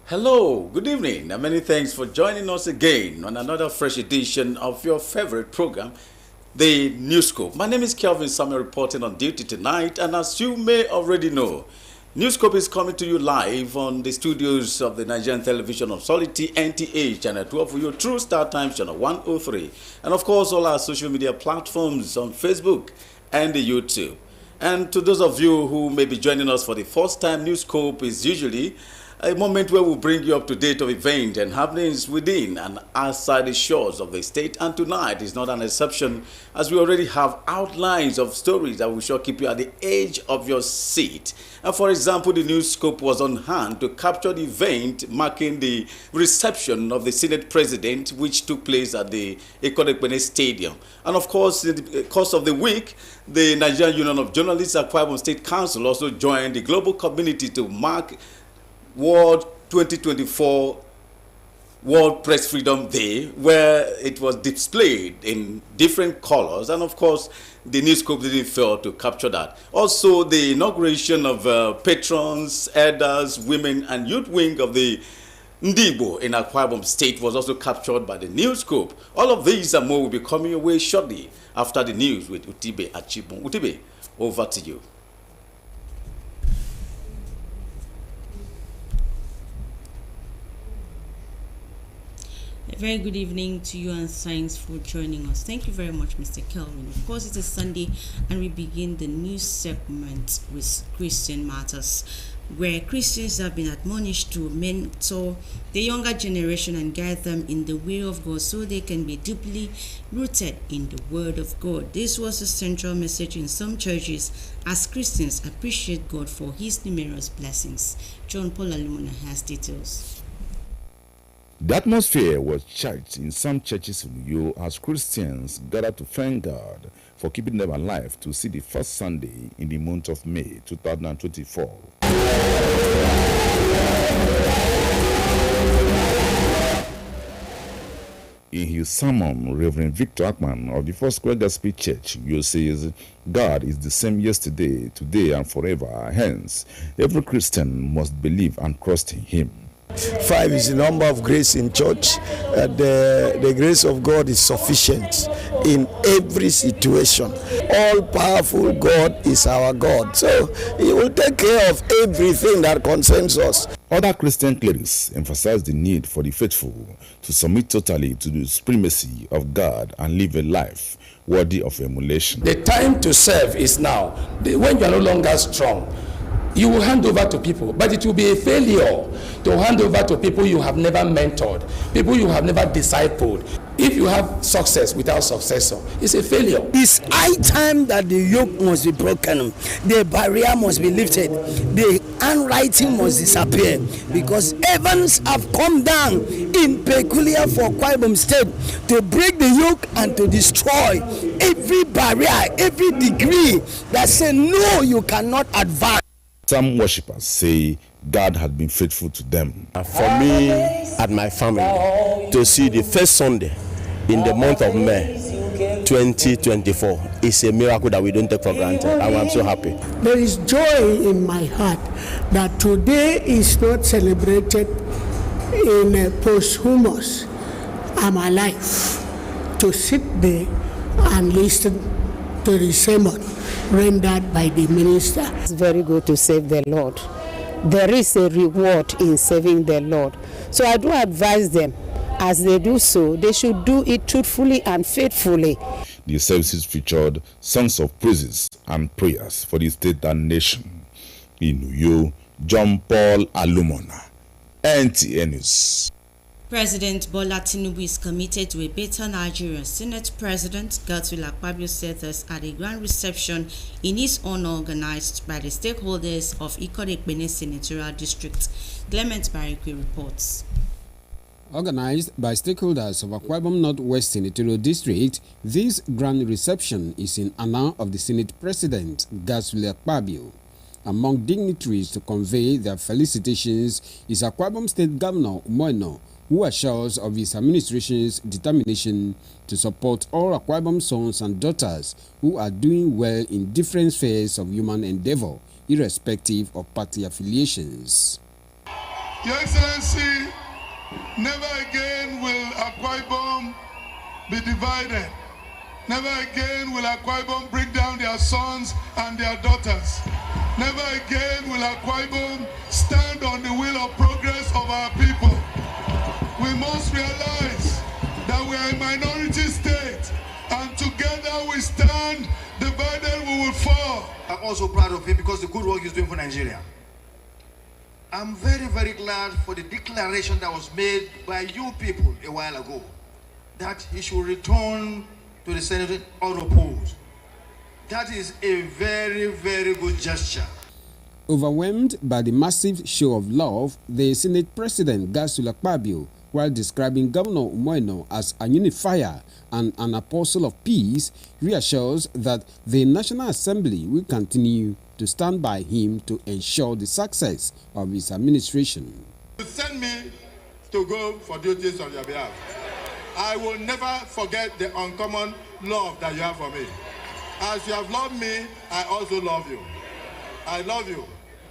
Hello, good evening, and many thanks for joining us again on another fresh edition of your favorite program, the Newscope. My name is Kelvin Samuel, reporting on duty tonight, and as you may already know, Newscope is coming to you live on the studios of the Nigerian Television Authority, NTA, Channel 12 for your True Star Times, Channel 103, and of course all our social media platforms on Facebook and the YouTube. And to those of you who may be joining us for the first time, Newscope is usually a moment where we'll bring you up to date of events and happenings within and outside the shores of the state. And tonight is not an exception, as we already have outlines of stories that will sure keep you at the edge of your seat. And for example, the Newscope was on hand to capture the event marking the reception of the Senate President, which took place at the Ekone Stadium. And of course, in the course of the week, the Nigerian Union of Journalists at Akwa Ibom State Council also joined the global community to mark World 2024 World Press Freedom Day, where it was displayed in different colors, and of course the Newscope didn't fail to capture that. Also, the inauguration of patrons, elders, women and youth wing of the Ndibo in Akwa Ibom State was also captured by the Newscope. All of these and more will be coming your way shortly after the news with Utibe Achibon. Utibe, over to you. A very good evening to you, and thanks for joining us. Thank you very much, Mr. Kelvin. Of course, it is Sunday, and we begin the news segment with Christian Matters, where Christians have been admonished to mentor the younger generation and guide them in the way of God so they can be deeply rooted in the Word of God. This was a central message in some churches as Christians appreciate God for His numerous blessings. John Paul Alumona has details. The atmosphere was charged in some churches in Uyo as Christians gathered to thank God for keeping them alive to see the first Sunday in the month of May 2024. In his sermon, Reverend Victor Akman of the First Square Gospel Church, Uyo says, God is the same yesterday, today, and forever. Hence, every Christian must believe and trust in Him. 5 is the number of grace in church. The grace of God is sufficient in every situation. All powerful God is our God, so He will take care of everything that concerns us. Other Christian clerics emphasize the need for the faithful to submit totally to the supremacy of God and live a life worthy of emulation. The time to serve is now. When you are no longer strong, you will hand over to people, but it will be a failure to hand over to people you have never mentored, people you have never discipled. If you have success without successor, it's a failure. It's high time that the yoke must be broken, the barrier must be lifted, the handwriting must disappear, because heavens have come down in peculiar for Akwa Ibom State to break the yoke and to destroy every barrier, every degree that say no, you cannot advance. Some worshippers say God had been faithful to them. For me and my family to see the first Sunday in the month of May 2024 is a miracle that we don't take for granted, and I'm so happy. There is joy in my heart that today is not celebrated in a posthumous. I'm alive to sit there and listen to the sermon rendered by the minister. It's very good to serve the Lord. There is a reward in serving the Lord. So I do advise them, as they do so, they should do it truthfully and faithfully. The services featured songs of praises and prayers for the state and nation. In Uyo, John Paul Alumona, NTA News. President Bola Tinubu is committed to a better Nigeria. Senate President Godswill Akpabio said this at a grand reception in his honor organized by the stakeholders of Ekone Senatorial District. Clement Barikwe reports. Organized by stakeholders of Akwa Ibom Northwest Senatorial District, this grand reception is in honor of the Senate President Godswill Akpabio. Among dignitaries to convey their felicitations is Akwa Ibom State Governor Umoino, who assures of his administration's determination to support all Akwa Ibom sons and daughters who are doing well in different spheres of human endeavor, irrespective of party affiliations. Your Excellency, never again will Akwa Ibom be divided. Never again will Akwa Ibom bring down their sons and their daughters. Never again will Akwa Ibom stand on the wheel of progress of our people. We must realize that we are a minority state, and together we stand, divided we will fall. I'm also proud of him because the good work he's doing for Nigeria. I'm very, very glad for the declaration that was made by you people a while ago, that he should return to the Senate unopposed. That is a very, very good gesture. Overwhelmed by the massive show of love, the Senate President Godswill Akpabio, while describing Governor Umoino as a unifier and an apostle of peace, reassures that the National Assembly will continue to stand by him to ensure the success of his administration. You send me to go for duties on your behalf. I will never forget the uncommon love that you have for me. As you have loved me, I also love you. I love you,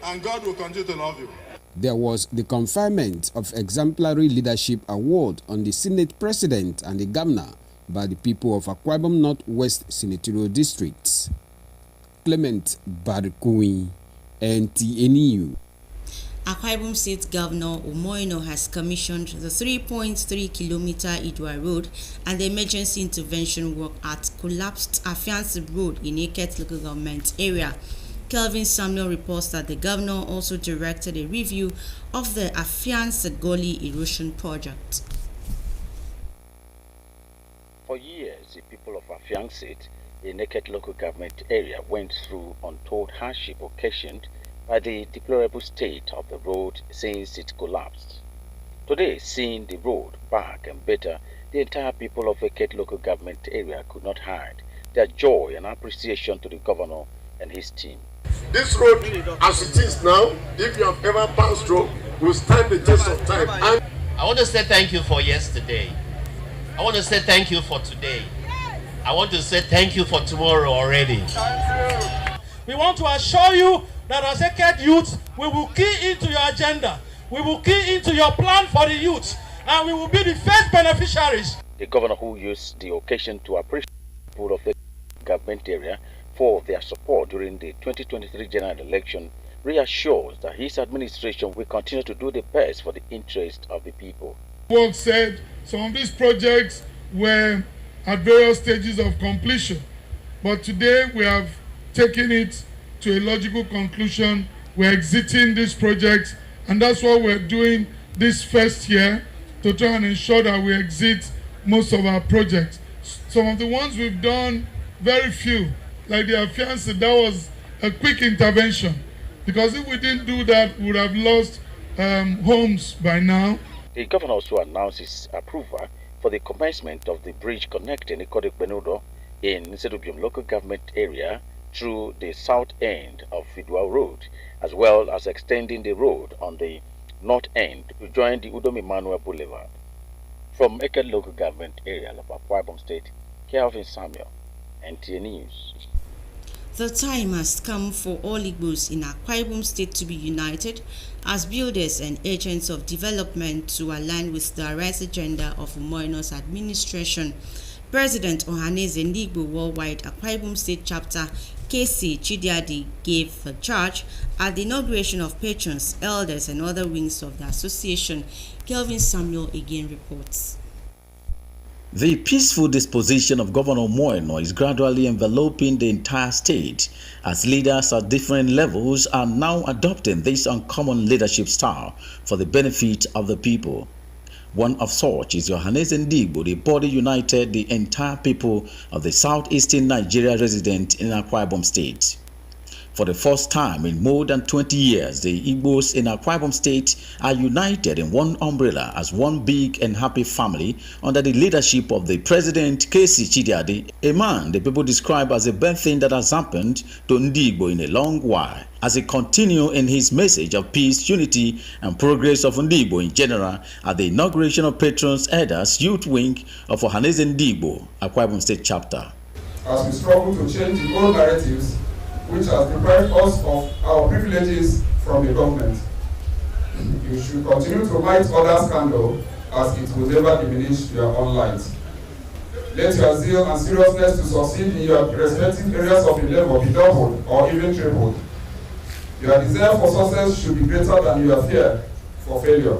and God will continue to love you. There was the conferment of Exemplary Leadership Award on the Senate President and the Governor by the people of Akwa Ibom Northwest Senatorial District. Clement Barikui, NTNU. Akwa Ibom State Governor Umoino has commissioned the 3.3-kilometer Idwa Road and the emergency intervention work at collapsed Afiansi Road in Eket local government area. Kelvin Samuel reports that the governor also directed a review of the Afiansi Gully erosion project. For years, the people of Afiansi, a naked local government area, went through untold hardship occasioned by the deplorable state of the road since it collapsed. Today, seeing the road back and better, the entire people of Eket local government area could not hide their joy and appreciation to the governor and his team. This road, as it is now, if you have ever passed through, will stand the test of time. And I want to say thank you for yesterday. I want to say thank you for today. I want to say thank you for tomorrow already. We want to assure you that as Eket youth, we will key into your agenda. We will key into your plan for the youth, and we will be the first beneficiaries. The governor, who used the occasion to appreciate the people of the government area for their support during the 2023 general election, reassures that his administration will continue to do the best for the interest of the people. Work said some of these projects were at various stages of completion, but today we have taken it to a logical conclusion. We're exiting these projects, and that's what we're doing this first year, to try and ensure that we exit most of our projects. Some of the ones we've done, very few, like the Afiansi, that was a quick intervention, because if we didn't do that, we would have lost homes by now. The governor also announced his approval for the commencement of the bridge connecting Ikodekbenudo in Nsedubium local government area through the south end of Idwa Road, as well as extending the road on the north end to join the Udom Emmanuel Boulevard. From Eket local government area of Akwa Ibom State, Kelvin Samuel, NTA News. The time has come for all Igbos in Akwa Ibom State to be united as builders and agents of development to align with the Arise agenda of Umoino's administration. President Ohaneze Ndigbo Worldwide Akwa Ibom State Chapter KC Chidiadi gave the charge at the inauguration of patrons, elders, and other wings of the association. Kelvin Samuel again reports. The peaceful disposition of Governor Umoino is gradually enveloping the entire state, as leaders at different levels are now adopting this uncommon leadership style for the benefit of the people. One of such is Ohaneze Ndigbo, the body united the entire people of the southeastern Nigeria resident in Akwa Ibom State. For the first time in more than 20 years, the Igbos in Akwa Ibom State are united in one umbrella as one big and happy family under the leadership of the President KC Chidiadi, a man the people describe as a bad thing that has happened to Ndigbo in a long while, as he continues in his message of peace, unity, and progress of Ndigbo in general at the inauguration of Patrons Elders Youth Wing of Ohaneze Ndigbo, Akwa Ibom State Chapter. As we struggle to change the old narratives which has deprived us of our privileges from the government, You should continue to light others' candle, as it will never diminish your own light. Let your zeal and seriousness to succeed in your respective areas of endeavor be doubled or even tripled. Your desire for success should be greater than your fear for failure.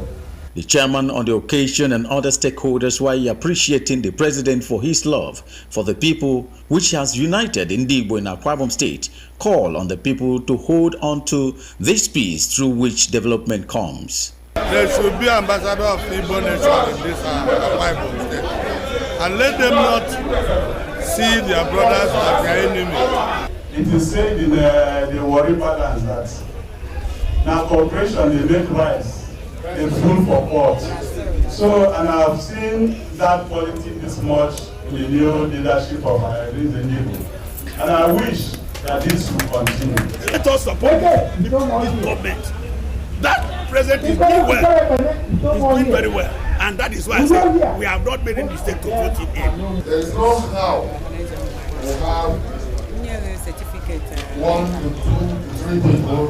The chairman on the occasion and other stakeholders were appreciating the president for his love for the people, which has united Ndigbo in Akwa Ibom State, call on the people to hold on to this peace through which development comes. There should be ambassador of Igbo nation in this Akwa Ibom State, and let them not see their brothers as their enemy. It is said in the Warri balance that now cooperation they make rice. A fool for pot. So, and I've seen that quality this much in the new leadership of Ndigbo. And I wish that this will continue. Let us support this government. That president is doing well. He's doing very well. And that is why I say we have not made a mistake to vote him in. There is no how we have 1 to 2 to 3 people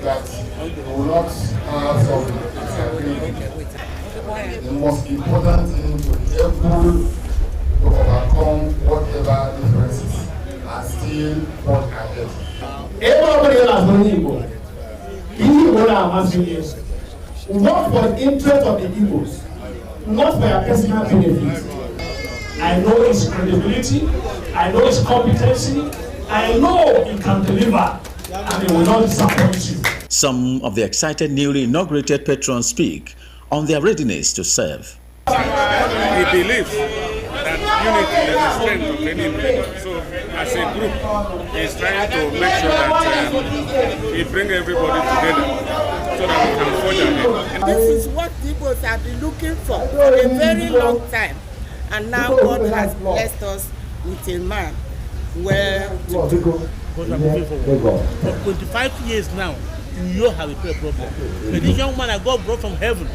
that will not have some disagreement. The most important thing to be able to overcome whatever differences and still work ahead. Everybody else has no Igbo. Igbo are work for the interest of the Igbos, not for your personal benefit. I know his credibility, I know his competency, I know he can deliver, and he will not disappoint you. Some of the excited newly inaugurated patrons speak on their readiness to serve. He believes that unity is the strength of any individual. So, as a group, he's trying to make sure that we bring everybody together so that we can forge ahead. This is what Igbos have been looking for a very long time, and now God has blessed us with a man where to go. For 25 years now, you have a prayer problem. But this young man that God brought from heaven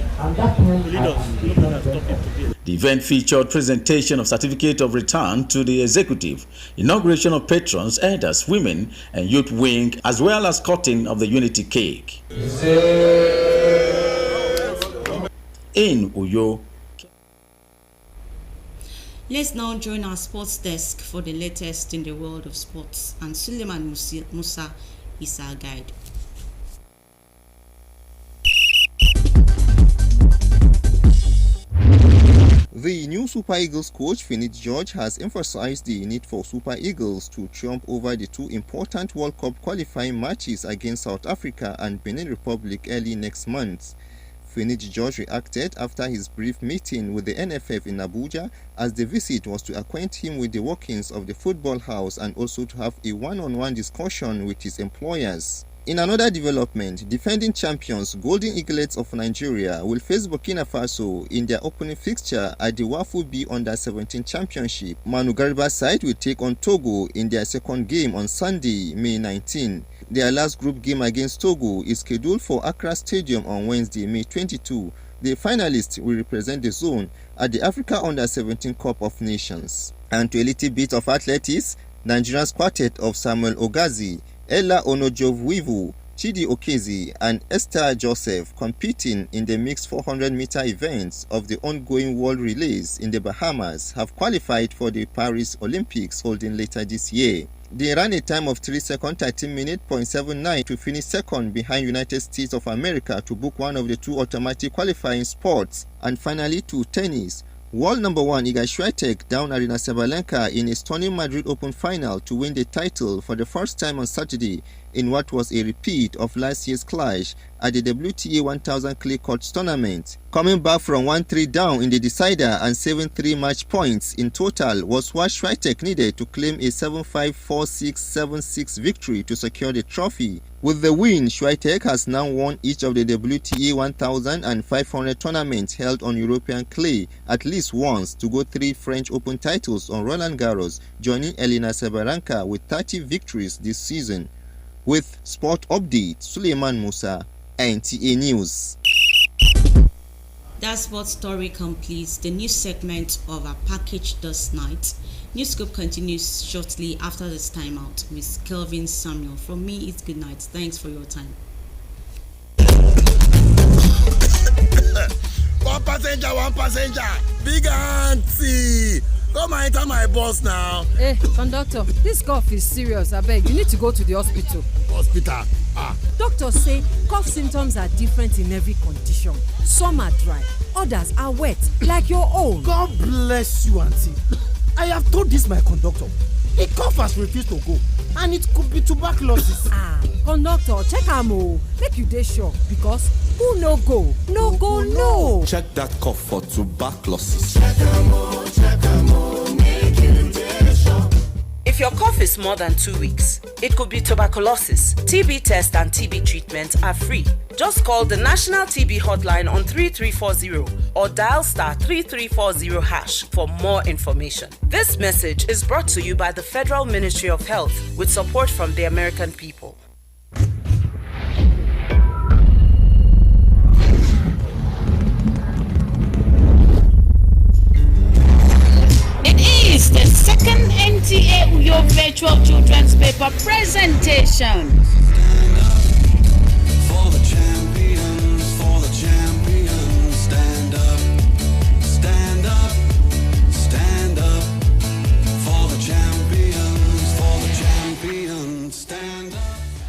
will lead us. The event featured presentation of certificate of return to the executive, inauguration of patrons, elders, women, and youth wing, as well as cutting of the unity cake. In Uyo. Let's now join our sports desk for the latest in the world of sports, and Suleiman Musa is our guide. The new Super Eagles coach Finidi George has emphasized the need for Super Eagles to triumph over the two important World Cup qualifying matches against South Africa and Benin Republic early next month. Finidi George reacted after his brief meeting with the NFF in Abuja, as the visit was to acquaint him with the workings of the football house and also to have a one-on-one discussion with his employers. In another development, defending champions Golden Eaglets of Nigeria will face Burkina Faso in their opening fixture at the Wafu B Under-17 Championship. Manu Garba's side will take on Togo in their second game on Sunday, May 19. Their last group game against Togo is scheduled for Accra Stadium on Wednesday, May 22. The finalists will represent the zone at the Africa Under-17 Cup of Nations. And to a little bit of athletics, Nigeria's quartet of Samuel Ogazi, Ella Onojoviwu, Chidi Okezi, and Esther Joseph competing in the mixed 400-meter events of the ongoing World Relays in the Bahamas have qualified for the Paris Olympics holding later this year. They ran a time of 3 seconds 13 minutes 0.79 to finish second behind United States of America to book one of the two automatic qualifying spots. And finally, to tennis. World number 1 Iga Swiatek down Arina Sabalenka in a stunning Madrid Open final to win the title for the first time on Saturday in what was a repeat of last year's clash at the WTA 1000 clay courts tournament. Coming back from 1-3 down in the decider and 7-3 match points in total was what Swiatek needed to claim a 7-5, 4-6, 7-6 victory to secure the trophy. With the win, Swiatek has now won each of the WTA 1000 and 500 tournaments held on European clay at least once to go 3 French Open titles on Roland Garros, joining Elena Sabalenka with 30 victories this season. With Sport Update, Suleiman Musa, NTA News. That sports story completes the news segment of our package this night. Newscope continues shortly after this timeout with Kelvin Samuel. From me, it's good night. Thanks for your time. One passenger. Big auntie. Come and enter my bus now. Hey, conductor, this cough is serious. Abeg, you need to go to the hospital. Hospital? Doctors say cough symptoms are different in every condition. Some are dry, others are wet, like your own. God bless you, auntie. I have told this my conductor. The cough has refused to go, and it could be tuberculosis. Conductor, check am o. Make you dey sure, because who no go, no go, no. Check that cough for tuberculosis. If your cough is more than 2 weeks, it could be tuberculosis. TB test and TB treatment are free. Just call the National TB Hotline on 3340 or dial *3340# for more information. This message is brought to you by the Federal Ministry of Health with support from the American people. It's the second NTA Uyo Virtual Children's Paper presentation. For the champions, stand up, stand up, stand up. For the champions, stand up.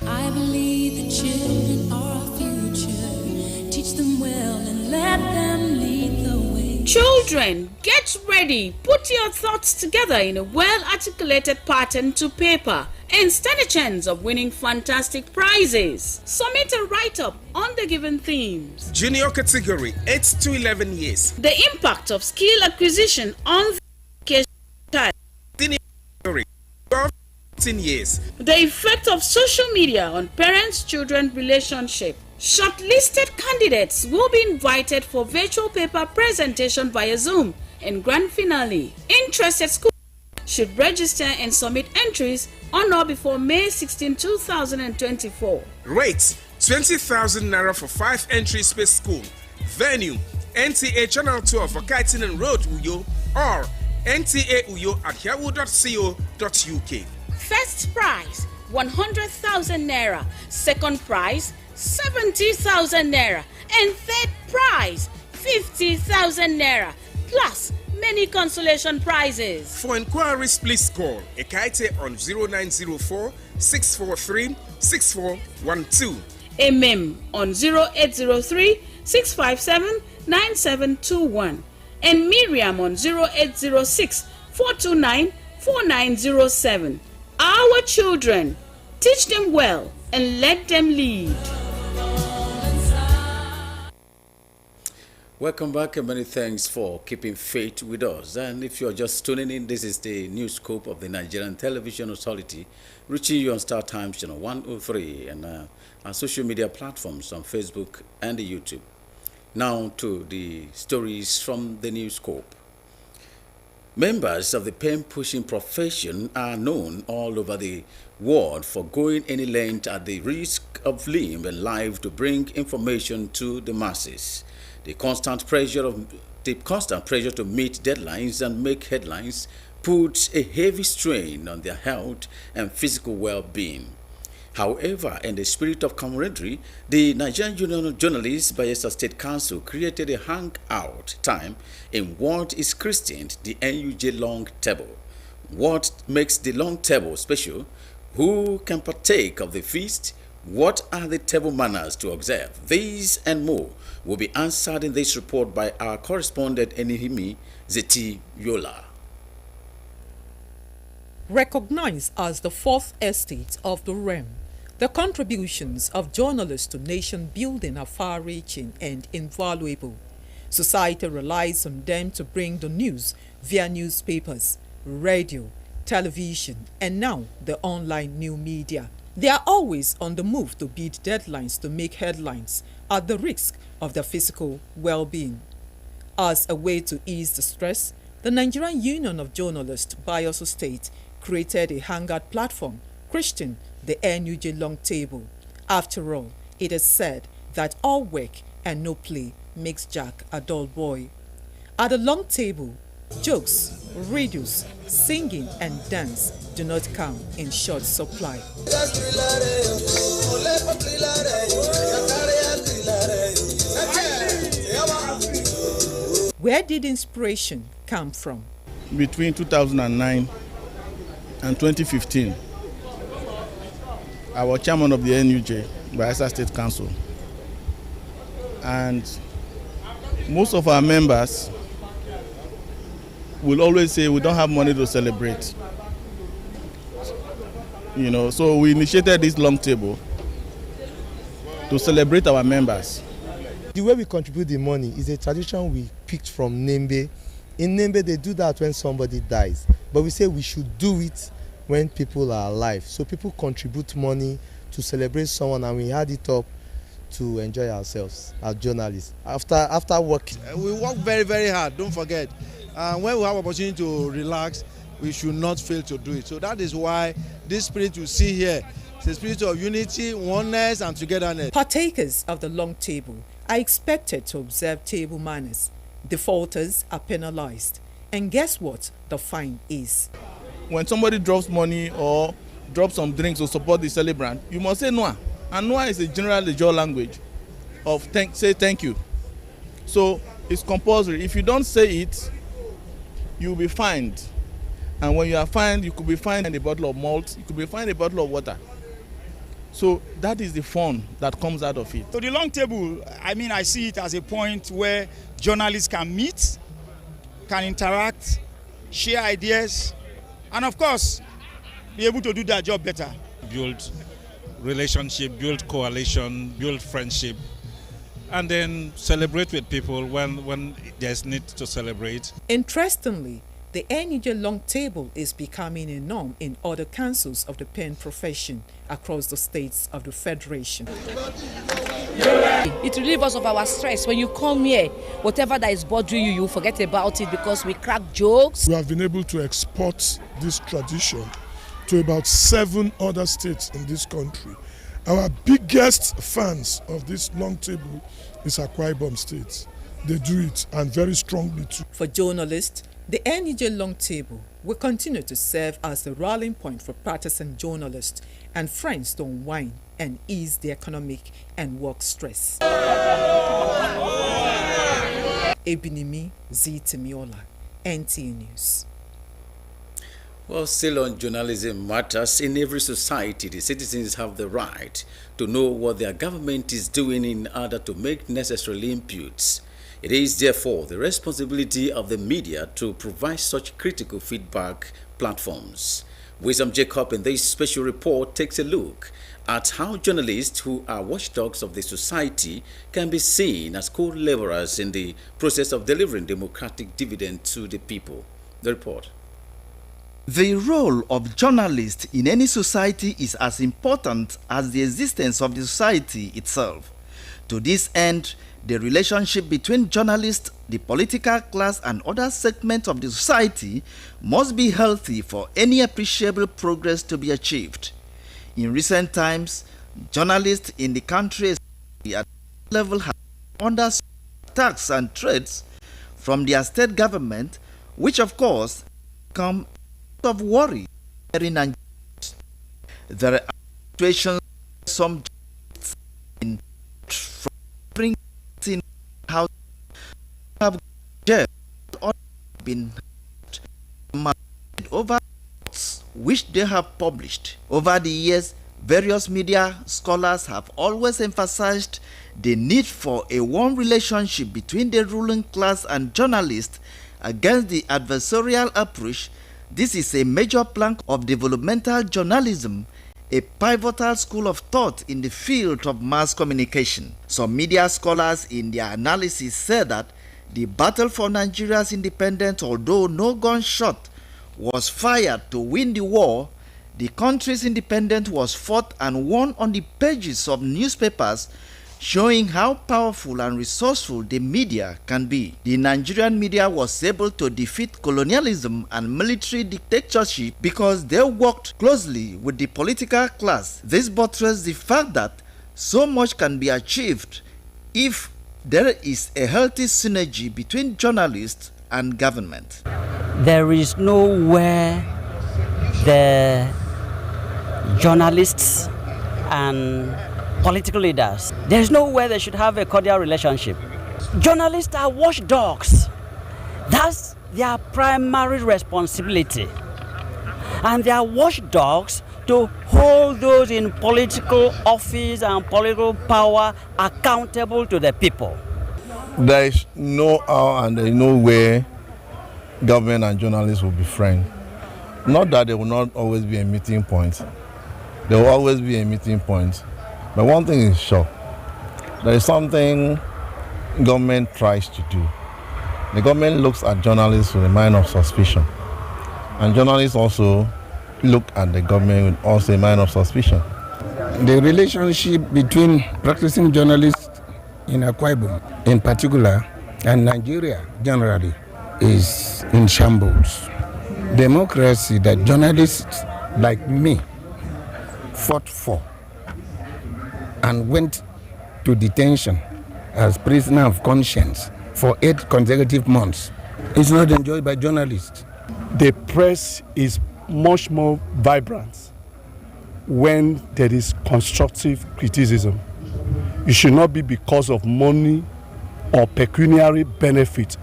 I believe the children are our future. Teach them well and let them lead the way. Children, get ready. Put your thoughts together in a well-articulated pattern to paper and stand a chance of winning fantastic prizes. Submit a write-up on the given themes. Junior category, 8 to 11 years. The impact of skill acquisition on the child. Senior category, 12 to 15 years. The effect of social media on parents-children relationship. Shortlisted candidates will be invited for virtual paper presentation via Zoom and grand finale. Interested schools should register and submit entries on or before May 16, 2024. Rate 20,000 naira for 5 entries per school. Venue NTA Channel 12 for Kaitinen Road, Uyo, or NTA Uyo at yahoo.co.uk. First prize 100,000 naira. Second prize 70,000 naira, and third prize 50,000 naira, plus many consolation prizes. For inquiries, please call Ekaite on 0904 643 6412, Emem on 0803 657 9721, and Miriam on 0806 429 4907. Our children, teach them well and let them lead. Welcome back and many thanks for keeping faith with us. And if you're just tuning in, this is the Newscope of the Nigerian Television Authority, reaching you on Star Times Channel 103 and our social media platforms on Facebook and the YouTube. Now to the stories from the Newscope. Members of the pen-pushing profession are known all over the world for going any length at the risk of limb and life to bring information to the masses. The constant pressure to meet deadlines and make headlines puts a heavy strain on their health and physical well-being. However, in the spirit of camaraderie, the Nigerian Union of Journalists Bayelsa State Council created a hangout time in what is christened the NUJ Long Table. What makes the Long Table special? Who can partake of the feast? What are the table manners to observe? These and more will be answered in this report by our correspondent Enihimi Zeti Yola. Recognized as the fourth estate of the realm, the contributions of journalists to nation building are far-reaching and invaluable. Society relies on them to bring the news via newspapers, radio, television, and now the online new media. They are always on the move to beat deadlines to make headlines at the risk of their physical well-being. As a way to ease the stress, the Nigerian Union of Journalists Bayelsa State created a hangout platform christened the NUJ Long Table. After all, it is said that all work and no play makes Jack a dull boy. At the long table, jokes, riddles, singing and dance do not come in short supply. Where did inspiration come from? Between 2009 and 2015, I was chairman of the NUJ, Bayelsa State Council. And most of our members will always say we don't have money to celebrate. So we initiated this long table to celebrate our members. The way we contribute the money is a tradition we picked from Nembe. In Nembe, they do that when somebody dies. But we say we should do it when people are alive. So people contribute money to celebrate someone, and we add it up to enjoy ourselves as journalists. After working. We work very, very hard, don't forget. When we have opportunity to relax, we should not fail to do it. So that is why this spirit you see here is a spirit of unity, oneness, and togetherness. Partakers of the long table are expected to observe table manners. Defaulters are penalized. And guess what the fine is? When somebody drops money or drops some drinks to support the celebrant, you must say Noah. And Noah is a general legal language of say thank you. So it's compulsory. If you don't say it, you'll be fined. And when you are fined, you could be fined a bottle of malt, you could be fined a bottle of water. So that is the fun that comes out of it. So the long table, I see it as a point where journalists can meet, can interact, share ideas, and of course, be able to do their job better. Build relationship, build coalition, build friendship, and then celebrate with people when there's need to celebrate. Interestingly, the NUJ long table is becoming a norm in other councils of the pen profession across the states of the Federation. It relieves us of our stress. When you come here, whatever that is bothering you, you forget about it because we crack jokes. We have been able to export this tradition to about 7 other states in this country. Our biggest fans of this long table is Akwa Ibom State. They do it, and very strongly too. For journalists, the NUJ long table will continue to serve as the rallying point for partisan journalists and friends to unwind and ease the economic and work stress. Ebinimi Zitemiola, NTA News. Well, still on journalism matters, in every society, the citizens have the right to know what their government is doing in order to make necessary inputs. It is therefore the responsibility of the media to provide such critical feedback platforms. Wisdom Jacob in this special report takes a look at how journalists who are watchdogs of the society can be seen as co-laborers in the process of delivering democratic dividend to the people. The report. The role of journalists in any society is as important as the existence of the society itself. To this end, the relationship between journalists, the political class, and other segments of the society must be healthy for any appreciable progress to be achieved. In recent times, journalists in the country at level have under attacks and threats from their state government, which of course come of worry. There are situations some in how have been over which they have published. Over the years, various media scholars have always emphasized the need for a warm relationship between the ruling class and journalists against the adversarial approach. This is a major plank of developmental journalism, a pivotal school of thought in the field of mass communication. Some media scholars in their analysis said that the battle for Nigeria's independence, although no gunshot was fired to win the war, the country's independence was fought and won on the pages of newspapers, showing how powerful and resourceful the media can be. The Nigerian media was able to defeat colonialism and military dictatorship because they worked closely with the political class. This buttresses the fact that so much can be achieved if there is a healthy synergy between journalists and government. There is nowhere the journalists and political leaders, there's no way they should have a cordial relationship. Journalists are watchdogs That's their primary responsibility. And they are watchdogs to hold those in political office and political power accountable to the people. There is no how and there is no way government and journalists will be friends. Not that there will not always be a meeting point. There will always be a meeting point. But one thing is sure, there is something government tries to do. The government looks at journalists with a mind of suspicion. And journalists also look at the government with also a mind of suspicion. The relationship between practicing journalists in Akwa Ibom in particular and Nigeria generally is in shambles. Democracy that journalists like me fought for and went to detention as prisoner of conscience for 8 consecutive months is not enjoyed by journalists. The press is much more vibrant when there is constructive criticism. It should not be because of money or pecuniary benefit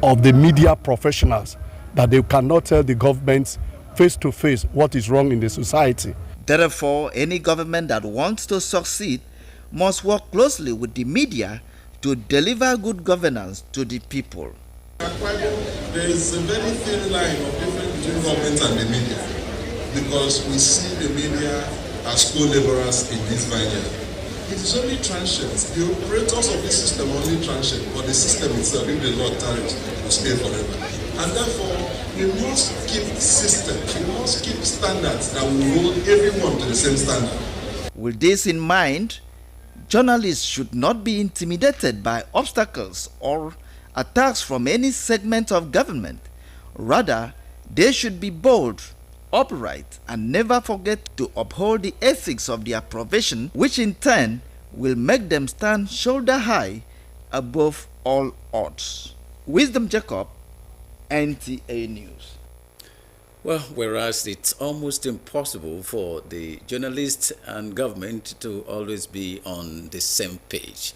of the media professionals that they cannot tell the government face to face what is wrong in the society. Therefore, any government that wants to succeed must work closely with the media to deliver good governance to the people. There is a very thin line of difference between government and the media, because we see the media as co-laborers in this vineyard. It is only transient. The operators of the system are only transient, but the system itself, if the Lord tarries, will stay forever. And therefore, we must keep systems, we must keep standards that will hold everyone to the same standard. With this in mind, journalists should not be intimidated by obstacles or attacks from any segment of government. Rather, they should be bold, upright, and never forget to uphold the ethics of their profession, which in turn will make them stand shoulder high above all odds. Wisdom Jacob, NTA News. Well, whereas it's almost impossible for the journalists and government to always be on the same page.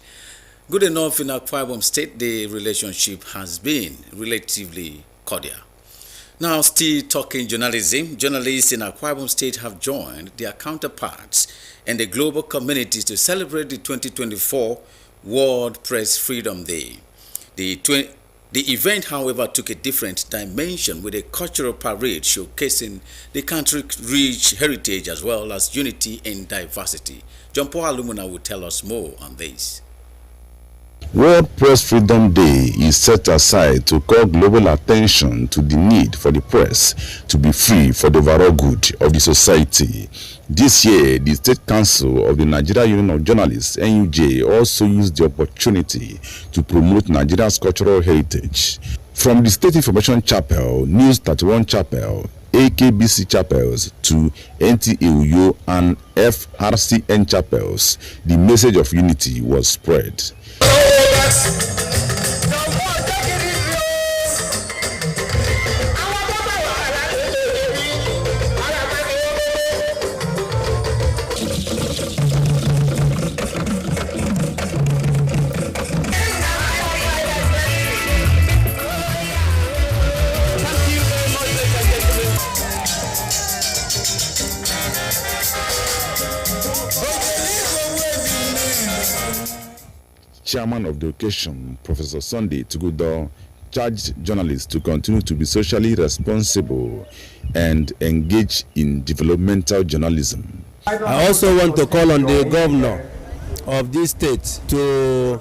Good enough in Akwa Ibom State, the relationship has been relatively cordial. Now, still talking journalism, journalists in Akwa Ibom State have joined their counterparts and the global community to celebrate the 2024 World Press Freedom Day. The event, however, took a different dimension with a cultural parade showcasing the country's rich heritage as well as unity and diversity. John Paul Alumuna will tell us more on this. World Press Freedom Day is set aside to call global attention to the need for the press to be free for the overall good of the society. This year, the State Council of the Nigeria Union of Journalists, NUJ, also used the opportunity to promote Nigeria's cultural heritage. From the State Information Chapel, News 31 Chapel, AKBC chapels to NTA Uyo and FRCN chapels, the message of unity was spread. Chairman of the occasion, Professor Sunday Tugudo, charged journalists to continue to be socially responsible and engage in developmental journalism. I also want to call on the governor of this state to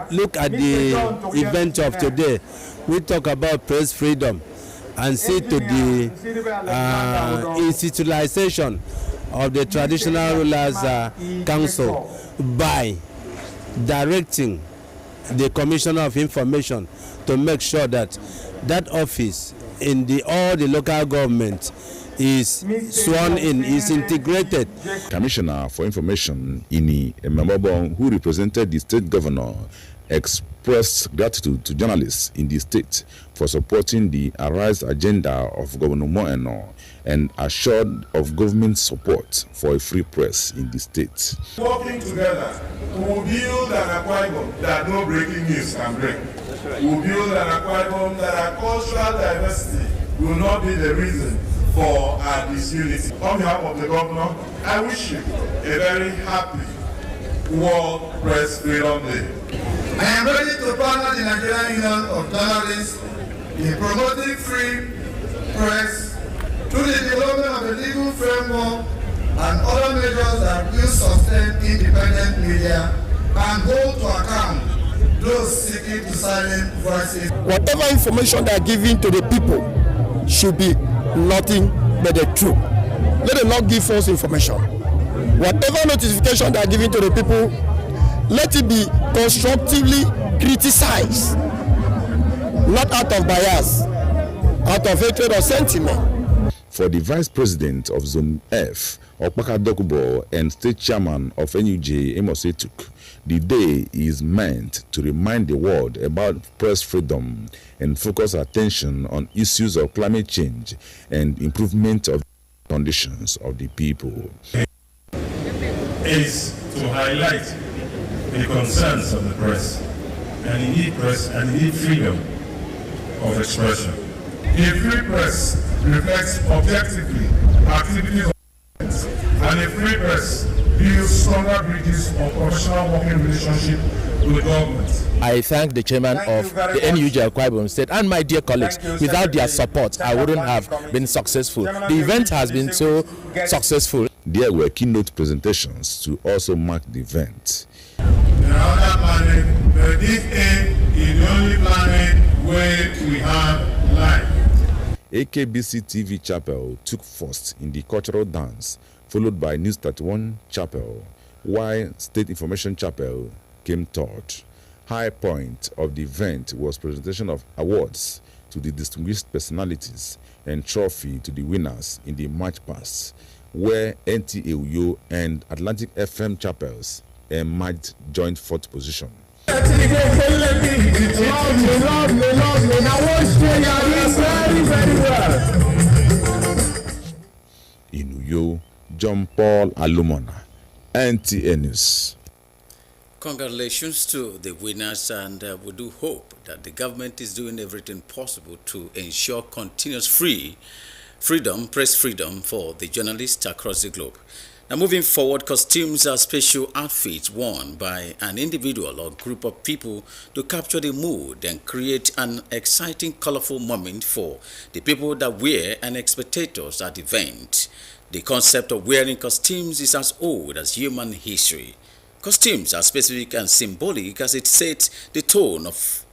look at the event of today. We talk about press freedom and see to the institutionalization of the Traditional Rulers Council by directing the Commissioner of Information to make sure that that office in all the local government is sworn in, is integrated. Commissioner for Information, Ini Ememobong, who represented the state governor, expressed gratitude to journalists in the state for supporting the Arise agenda of Governor Moeno and assured of government support for a free press in the state. Working together, we will build an Akwa Ibom that no breaking news can break. will build an aquarium that our cultural diversity will not be the reason for our disunity. On behalf of the governor, I wish you a very happy World Press Freedom Day. I am ready to partner the Nigerian Union of Journalists in promoting free press through the development of a legal framework and other measures that will sustain independent media and hold to account those seeking to silence voices. Whatever information they are giving to the people should be nothing but the truth. Let them not give false information. Whatever notification they are giving to the people, let it be constructively criticized, not out of bias, out of hatred or sentiment. For the Vice President of Zone F, Okpaka Dokubo, and State Chairman of NUJ, Amos Etuk, the day is meant to remind the world about press freedom and focus attention on issues of climate change and improvement of the conditions of the people. Is to highlight the concerns of the press and indeed freedom of expression. A free press reflects objectively activities of and a free press builds stronger bridges of professional working relationship with government. I thank the chairman of the NUJ Akwa Ibom State and my dear colleagues. Without their support, I wouldn't have been successful. The event has been so successful. There were keynote presentations to also mark the event. In another planet, but this is the only planet where we have life. AKBC TV Chapel took first in the cultural dance, followed by News 31 Chapel, while State Information Chapel came third. High point of the event was presentation of awards to the distinguished personalities and trophy to the winners in the March past, where NTA Uyo and Atlantic FM Chapels emerged joint fourth position. In Uyo, John Paul Alumona, NTA News. Congratulations to the winners, and we do hope that the government is doing everything possible to ensure continuous press freedom for the journalists across the globe. Now, moving forward, costumes are special outfits worn by an individual or group of people to capture the mood and create an exciting, colorful moment for the people that wear and spectators at the event. The concept of wearing costumes is as old as human history. Costumes are specific and symbolic as it sets the tone of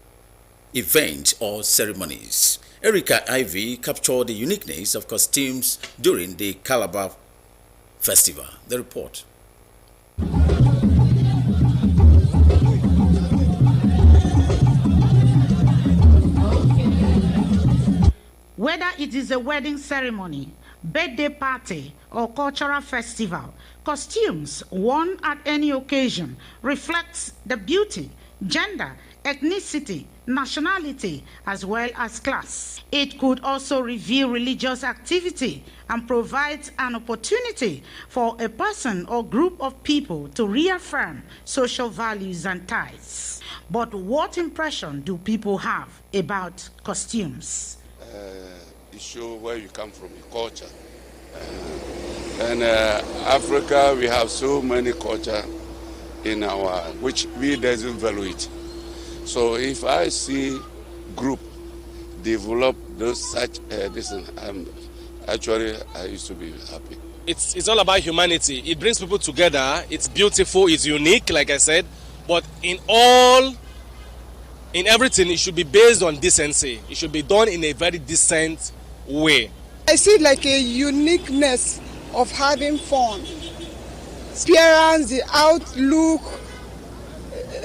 events or ceremonies. Erica Ivy captured the uniqueness of costumes during the Calabar Festival. The report. Whether it is a wedding ceremony, birthday party, or cultural festival, costumes worn at any occasion reflects the beauty, gender, ethnicity, nationality, as well as class. It could also reveal religious activity and provides an opportunity for a person or group of people to reaffirm social values and ties. But what impression do people have about costumes? It shows where you come from, your culture. And Africa, we have so many culture in our, which we doesn't value it. So if I see group develop those such actually I used to be happy. It's all about humanity. It brings people together. It's beautiful. It's unique, like I said. But in everything, it should be based on decency. It should be done in a very decent way. I see it like a uniqueness of having fun. Appearance, the outlook,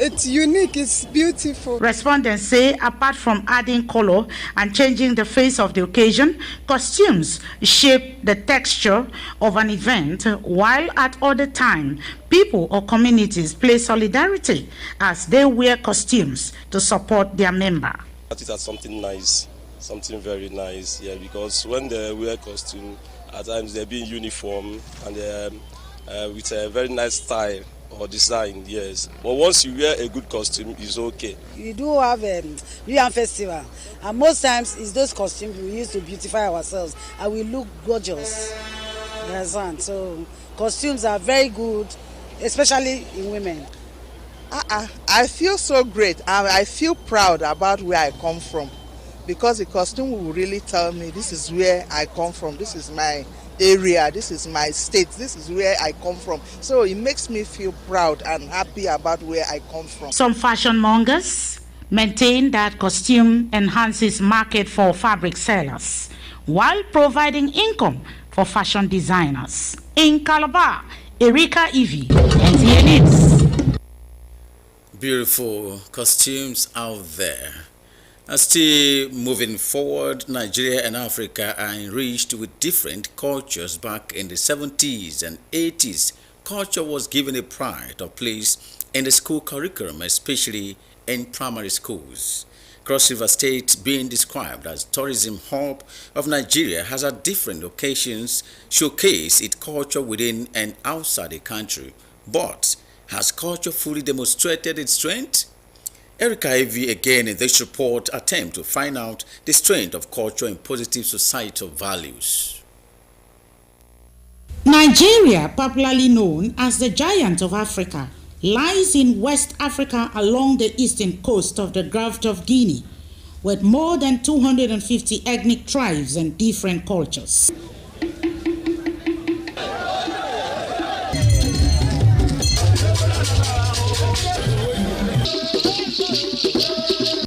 it's unique, it's beautiful. Respondents say apart from adding color and changing the face of the occasion, costumes shape the texture of an event, while at other times, people or communities play solidarity as they wear costumes to support their member. That is something nice, something very nice, yeah, because when they wear costume, at times they're being uniform and with a very nice style. or design, yes. But once you wear a good costume, it's okay. We do have New Yam Festival, and most times it's those costumes we use to beautify ourselves, and we look gorgeous. You understand? So costumes are very good, especially in women. I feel so great. I feel proud about where I come from, because the costume will really tell me this is where I come from, this is my area, this is my state, this is where I come from. So it makes me feel proud and happy about where I come from. Some fashion mongers maintain that costume enhances market for fabric sellers while providing income for fashion designers. In Calabar, Erika Evie, NTA News. Beautiful costumes out there. Still moving forward, Nigeria and Africa are enriched with different cultures. Back in the 70s and 80s, culture was given a pride of place in the school curriculum, especially in primary schools. Cross River State, being described as tourism hub of Nigeria, has at different occasions showcased its culture within and outside the country. But has culture fully demonstrated its strength? Erika Evie again in this report attempt to find out the strength of culture in positive societal values. Nigeria, popularly known as the Giant of Africa, lies in West Africa along the eastern coast of the Gulf of Guinea, with more than 250 ethnic tribes and different cultures.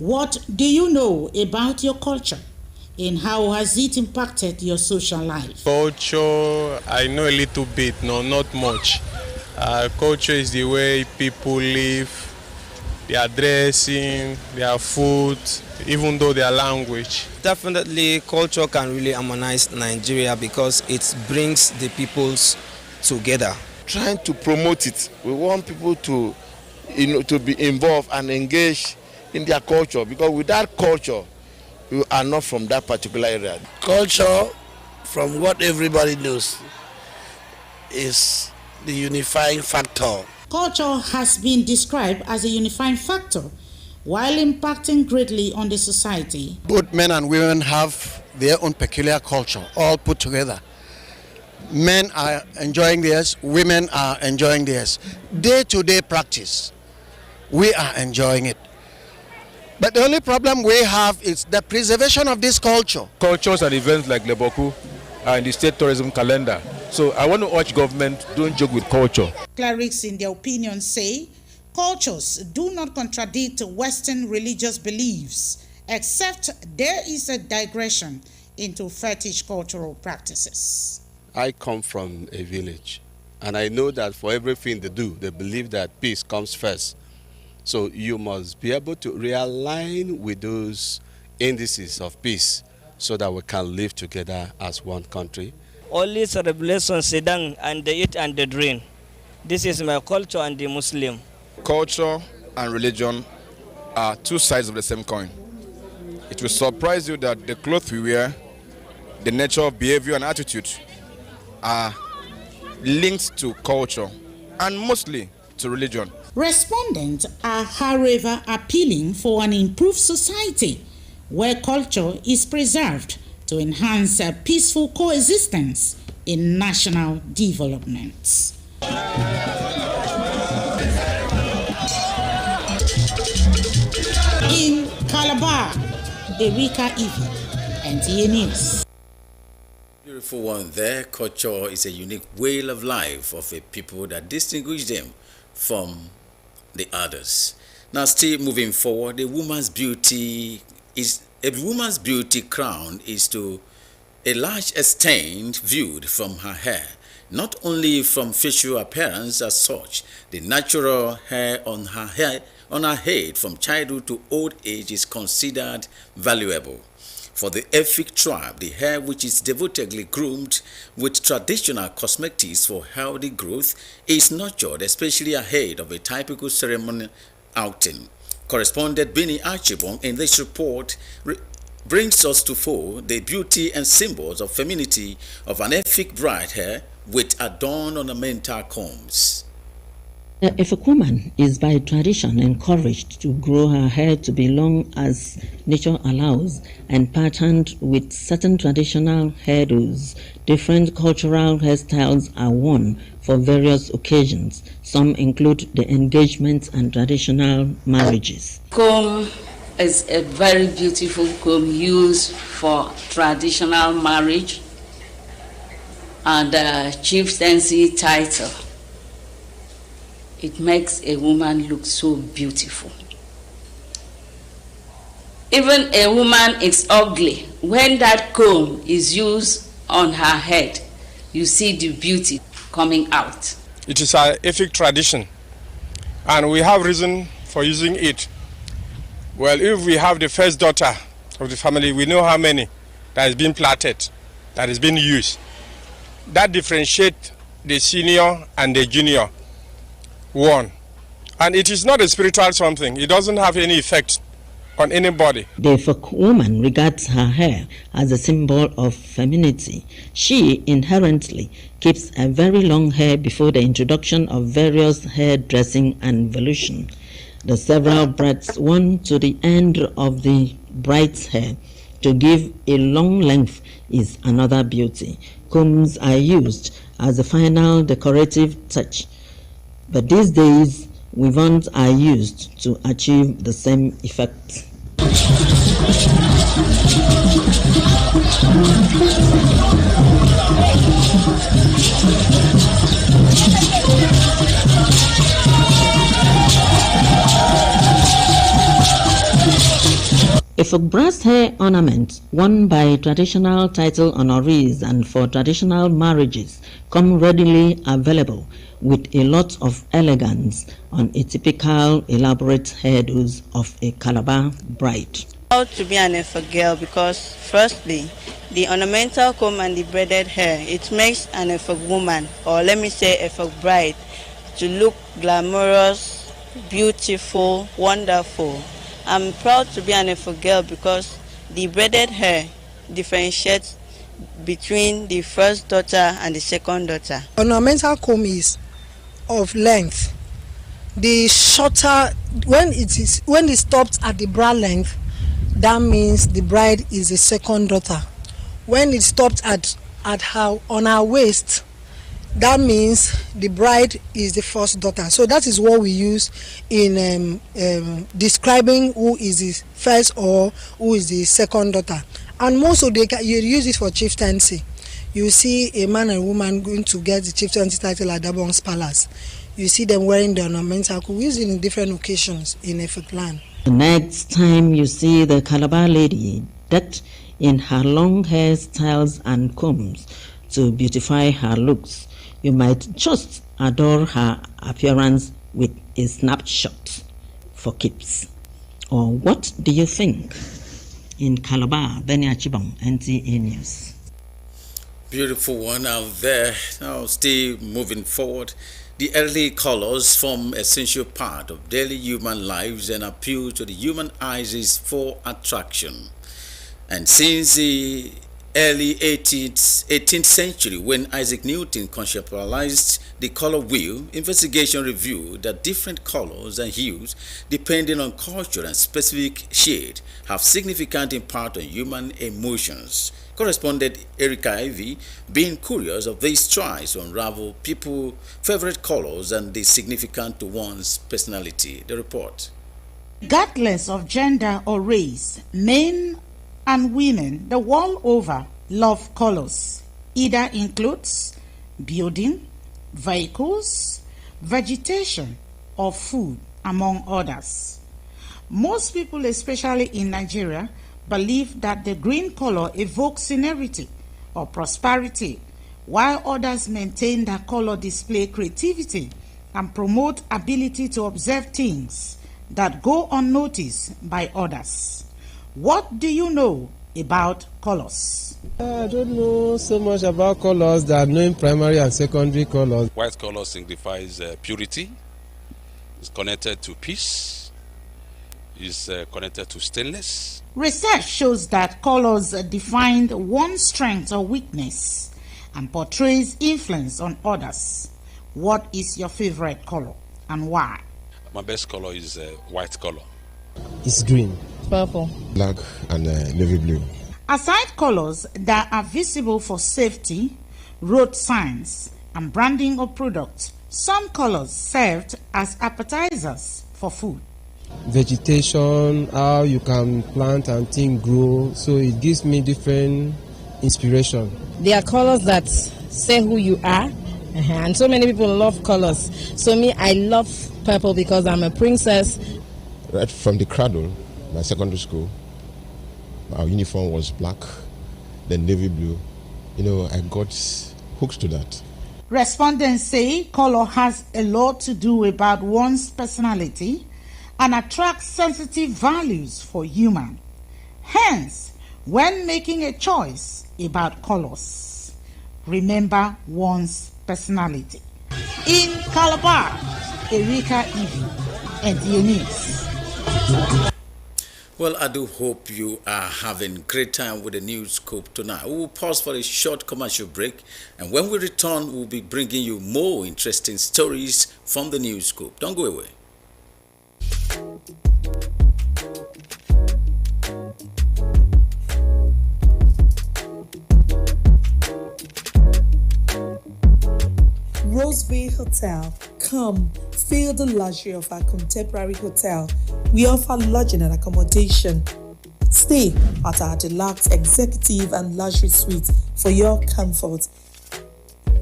What do you know about your culture, and how has it impacted your social life? Culture, I know a little bit, no, not much. Culture is the way people live, their dressing, their food, even though their language. Definitely, culture can really harmonize Nigeria because it brings the peoples together. Trying to promote it, we want people to, to be involved and engaged in their culture, because without culture, you are not from that particular area. Culture, from what everybody knows, is the unifying factor. Culture has been described as a unifying factor while impacting greatly on the society. Both men and women have their own peculiar culture, all put together. Men are enjoying theirs, women are enjoying theirs. Day-to-day practice, we are enjoying it. But the only problem we have is the preservation of this culture. Cultures and events like Leboku are in the state tourism calendar. So I want to urge government, don't joke with culture. Clerics, in their opinion, say cultures do not contradict Western religious beliefs, except there is a digression into fetish cultural practices. I come from a village, and I know that for everything they do, they believe that peace comes first. So you must be able to realign with those indices of peace so that we can live together as one country. Only celebration, sit down and they eat and they drink. This is my culture and the Muslim. Culture and religion are two sides of the same coin. It will surprise you that the clothes we wear, the nature of behavior and attitude are linked to culture and mostly to religion. Respondents are, however, appealing for an improved society where culture is preserved to enhance a peaceful coexistence in national development. In Calabar, Erika Evie, NTA News. Beautiful one there. Culture is a unique way of life of a people that distinguish them from the others. Now, still moving forward, a woman's beauty crown is to a large extent viewed from her hair, not only from facial appearance as such. The natural hair on her head from childhood to old age is considered valuable. For the Efik tribe, the hair which is devotedly groomed with traditional cosmetics for healthy growth is nurtured, especially ahead of a typical ceremonial outing. Correspondent Bini Archibong in this report brings us to fore the beauty and symbols of femininity of an Efik bride hair with adorned ornamental combs. If a woman is by tradition encouraged to grow her hair to be long as nature allows and patterned with certain traditional hairdos, different cultural hairstyles are worn for various occasions. Some include the engagements and traditional marriages. Comb is a very beautiful comb used for traditional marriage and chieftaincy title. It makes a woman look so beautiful. Even a woman is ugly. When that comb is used on her head, you see the beauty coming out. It is our Efik tradition, and we have reason for using it. Well, if we have the first daughter of the family, we know how many that is being plaited, that is being used. That differentiates the senior and the junior one. And it is not a spiritual something. It doesn't have any effect on anybody. The folk woman regards her hair as a symbol of femininity. She inherently keeps a very long hair before the introduction of various hair dressing and evolution. The several braids worn to the end of the bride's hair to give a long length is another beauty. Combs are used as a final decorative touch, but these days weave-ons are used to achieve the same effect. If a brass hair ornament worn by traditional title honorees and for traditional marriages come readily available with a lot of elegance on a typical elaborate hairdos of a Calabar bride. Proud to be an Efik girl because firstly, the ornamental comb and the braided hair, it makes an Efik woman, or let me say Efik bride, to look glamorous, beautiful, wonderful. I'm proud to be an Efik girl because the braided hair differentiates between the first daughter and the second daughter. Ornamental comb is of length. The shorter, when it stops at the bra length, that means the bride is the second daughter. When it stops on her waist, that means the bride is the first daughter. So that is what we use in describing who is the first or who is the second daughter. And most of you use it for chieftaincy. You see a man and woman going to get the chieftaincy title at Dabong's palace. You see them wearing the ornamental. We use it in different occasions in Efik land. The next time you see the Calabar lady decked in her long hairstyles and combs to beautify her looks, you might just adore her appearance with a snapshot for keeps. Or what do you think? In Calabar, Benny Achibong, NTA News. Beautiful one out there. Now, still moving forward. The early colors form an essential part of daily human lives and appeal to the human eyes for attraction. And since the early 18th century, when Isaac Newton conceptualized the color wheel, investigation revealed that different colors and hues, depending on culture and specific shade, have significant impact on human emotions. Correspondent Erica Ivy, being curious of these tries to unravel people's favorite colors and the significant to one's personality. The report. Regardless of gender or race, men and women the world over love colors. Either includes building, vehicles, vegetation, or food, among others. Most people, especially in Nigeria, believe that the green color evokes seniority or prosperity, while others maintain that color display creativity and promote ability to observe things that go unnoticed by others. What do you know about colors? I don't know so much about colors than knowing primary and secondary colors. White color signifies purity, it's connected to peace, is connected to stillness. Research shows that colors define one's strength or weakness and portrays influence on others. What is your favorite color? and why. My best color is white color. It's green, purple, black, and navy blue. Aside colors that are visible for safety, road signs, and branding of products, some colors served as appetizers for food. Vegetation, how you can plant and things grow, so it gives me different inspiration. There are colors that say who you are, and so many people love colors. So me, I love purple because I'm a princess. Right from the cradle, my secondary school, our uniform was black, then navy blue. I got hooked to that. Respondents say color has a lot to do about one's personality and attracts sensitive values for human. Hence, when making a choice about colors, remember one's personality. In Calabar, Erika Evie and Dionys. Well, I do hope you are having great time with the Newscope tonight. We will pause for a short commercial break, and when we return, we'll be bringing you more interesting stories from the Newscope. Don't go away. Roseville Hotel. Come, feel the luxury of our contemporary hotel. We offer lodging and accommodation. Stay at our deluxe executive and luxury suite for your comfort.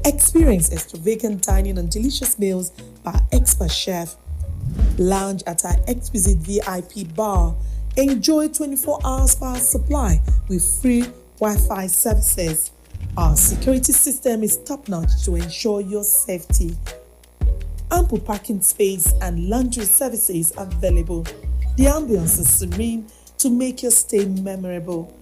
Experience extravagant dining and delicious meals by expert chef. Lounge at our exquisite VIP bar. Enjoy 24 hours power supply with free Wi-Fi services. Our security system is top-notch to ensure your safety. Ample parking space and laundry services available. The ambience is serene to make your stay memorable.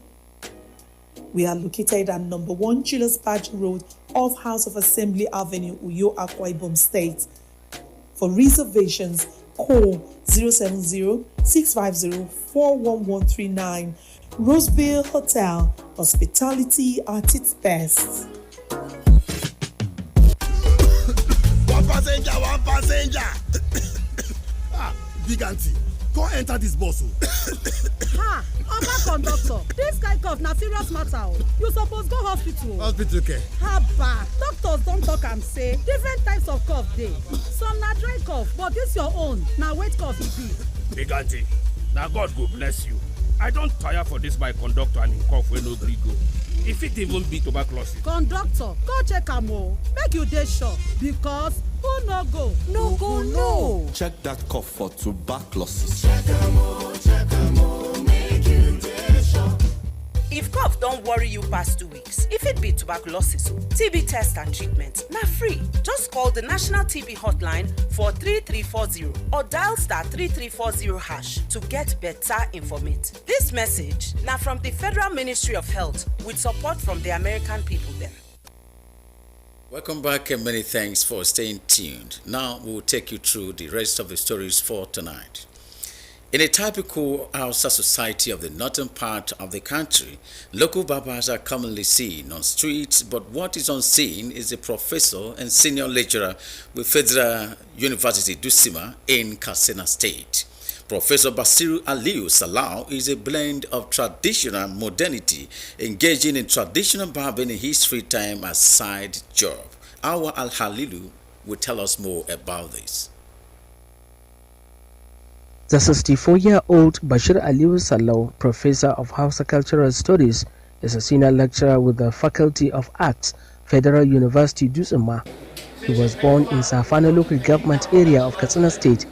We are located at number 1 Julius Badge Road off House of Assembly Avenue, Uyo, Akwa Ibom State. For reservations, call 070-650-41139. Roseville Hotel, hospitality at its best. One passenger. Big auntie, go enter this bus. Ha! Oga conductor, this kind cough na serious matter. You suppose go hospital. Hospital care. Haba, doctors don talk am say different types of cough dey. Some na dry cough, but this your own na wet cough e be. Big auntie, na God go bless you. I don tire for this my conductor and him cough wey no gree go. E fit even be tuberculosis. Conductor, go check am o, make you dey sure, because who no go? No go no. Check that cough for tuberculosis. Check am o, make you dey sure. If cough don't worry you past 2 weeks, if it be tuberculosis, TB test and treatment, na free. Just call the National TB Hotline for 3340 or dial *3340# to get better information. This message now from the Federal Ministry of Health with support from the American people then. Welcome back and many thanks for staying tuned. Now we will take you through the rest of the stories for tonight. In a typical Hausa society of the northern part of the country, local barbers are commonly seen on streets, but what is unseen is a professor and senior lecturer with Federal University Dusima in Katsina State. Professor Basiru Aliyu Salau is a blend of traditional modernity, engaging in traditional barbering in his free time as side job. Our Al-Halilu will tell us more about this. The 64-year-old Bashir Aliyu Salau, professor of Hausa Cultural Studies, is a senior lecturer with the Faculty of Arts, Federal University Dusima. He was born in Safana local government area of Katsina State.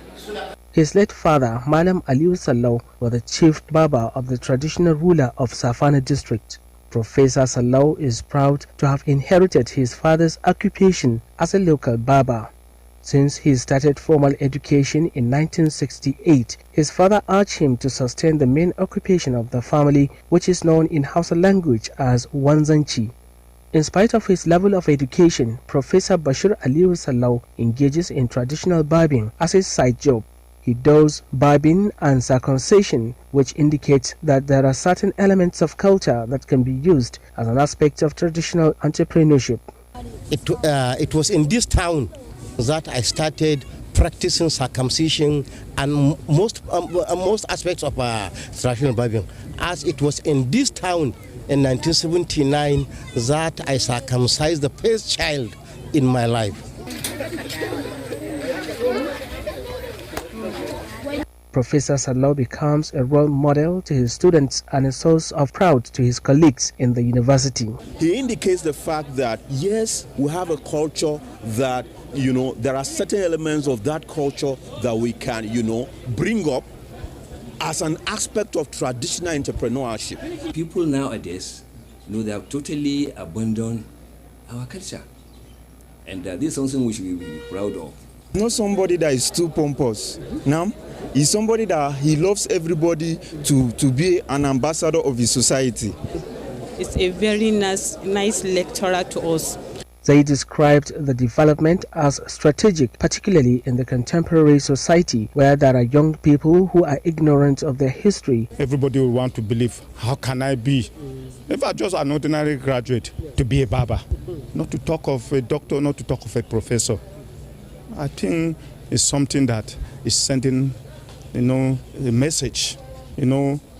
His late father, Malam Aliyu Salau, was the chief barber of the traditional ruler of Safana district. Professor Salau is proud to have inherited his father's occupation as a local barber. Since he started formal education in 1968, his father urged him to sustain the main occupation of the family, which is known in Hausa language as Wanzanchi. In spite of his level of education, Professor Bashir Aliyu Salau engages in traditional barbing as his side job. He does barbing and circumcision, which indicates that there are certain elements of culture that can be used as an aspect of traditional entrepreneurship. It was in this town that I started practicing circumcision and most aspects of traditional Bible. As it was in this town in 1979 that I circumcised the first child in my life. Professor Sallau becomes a role model to his students and a source of pride to his colleagues in the university. He indicates the fact that, yes, we have a culture that, there are certain elements of that culture that we can, bring up as an aspect of traditional entrepreneurship. People nowadays, they have totally abandoned our culture. And this is something we should be proud of. Not somebody that is too pompous. Now, he's somebody that he loves everybody to be an ambassador of his society. It's a very nice lecturer to us. They described the development as strategic, particularly in the contemporary society where there are young people who are ignorant of their history. Everybody will want to believe, how can I be, if I just an ordinary graduate, to be a barber? Not to talk of a doctor, not to talk of a professor. I think it's something that is sending, a message.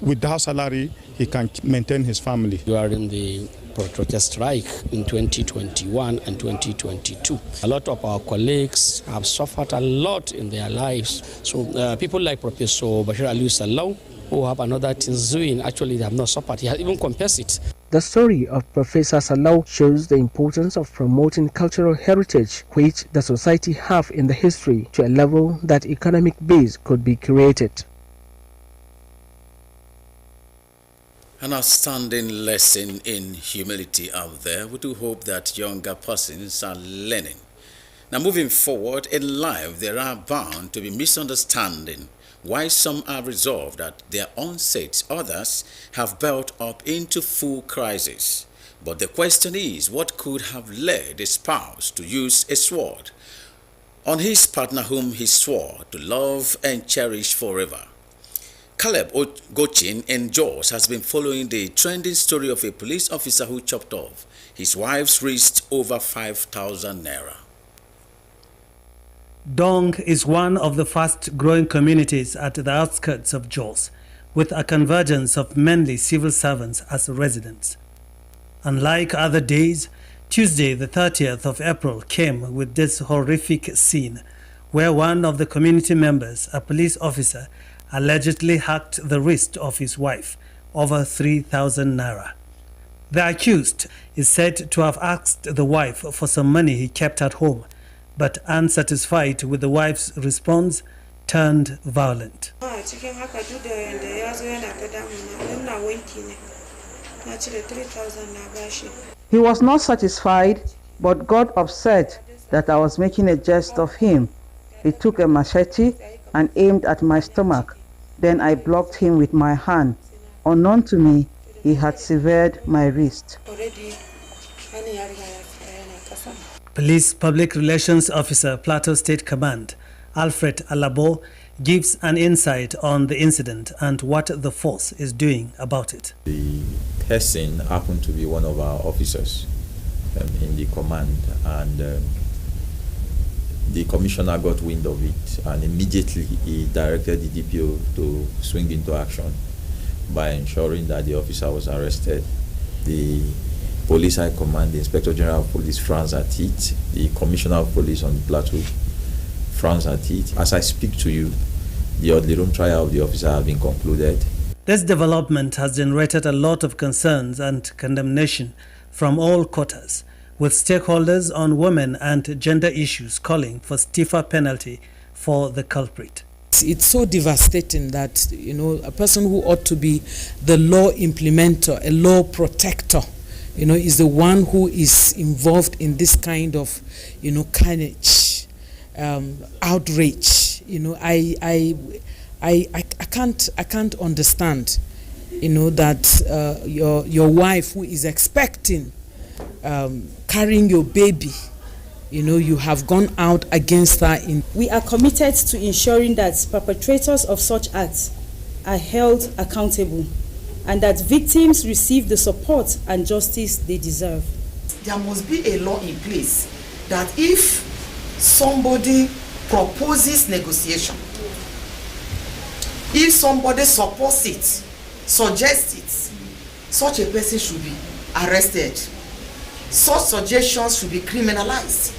Without salary, he can maintain his family. During the protest strike in 2021 and 2022, a lot of our colleagues have suffered a lot in their lives. So people like Professor Bashir Ali Sallau, who have another things doing, actually they have not suffered. He has even confessed it. The story of Professor Sallau shows the importance of promoting cultural heritage which the society have in the history to a level that economic base could be created. An outstanding lesson in humility out there. We do hope that younger persons are learning. Now, moving forward in life, there are bound to be misunderstandings. Why some are resolved at their own sets, others have built up into full crisis. But the question is, what could have led a spouse to use a sword on his partner whom he swore to love and cherish forever? Caleb Gochin in Jos has been following the trending story of a police officer who chopped off his wife's wrist over 5,000 naira. Dong is one of the fast-growing communities at the outskirts of Jos, with a convergence of mainly civil servants as residents. Unlike other days, Tuesday the 30th of April came with this horrific scene, where one of the community members, a police officer, allegedly hacked the wrist of his wife, over 3,000 naira. The accused is said to have asked the wife for some money he kept at home, but unsatisfied with the wife's response, turned violent. He was not satisfied, but got upset that I was making a jest of him. He took a machete and aimed at my stomach. Then I blocked him with my hand. Unknown to me, he had severed my wrist. Police Public Relations Officer, Plateau State Command, Alfred Alabo, gives an insight on the incident and what the force is doing about it. The person happened to be one of our officers in the command, and the commissioner got wind of it, and immediately he directed the DPO to swing into action by ensuring that the officer was arrested. The Police High Command, the Inspector General of Police, frowns at it. The Commissioner of Police on the Plateau frowns at it. As I speak to you, the orderly room trial of the officer has been concluded. This development has generated a lot of concerns and condemnation from all quarters, with stakeholders on women and gender issues calling for stiffer penalty for the culprit. It's so devastating that, a person who ought to be the law implementer, a law protector, is the one who is involved in this kind of, carnage, outrage. I can't understand, that your wife who is expecting, carrying your baby, you have gone out against her. We are committed to ensuring that perpetrators of such acts are held accountable and that victims receive the support and justice they deserve. There must be a law in place that if somebody proposes negotiation. If somebody supports it, suggests it, such a person should be arrested. Such suggestions should be criminalized.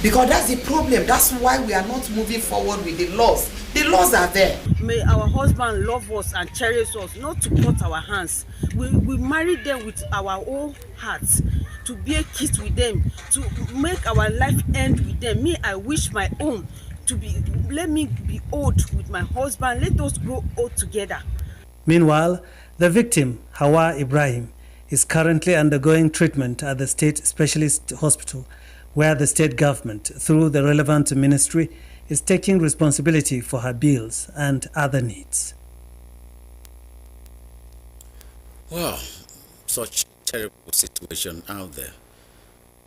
Because that's the problem. That's why we are not moving forward with the laws. The laws are there. May our husband love us and cherish us, not to cut our hands. We marry them with our own hearts, to bear kids with them, to make our life end with them. Me, I wish my own to be, let me be old with my husband. Let us grow old together. Meanwhile, the victim, Hawa Ibrahim, is currently undergoing treatment at the State Specialist Hospital, where the state government, through the relevant ministry, is taking responsibility for her bills and other needs. Wow, such terrible situation out there.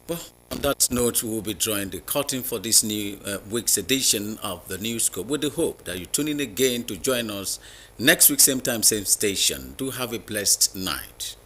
Well, on that note, we will be drawing the curtain for this new week's edition of the Newscope, with the hope that you tune in again to join us next week, same time, same station. Do have a blessed night.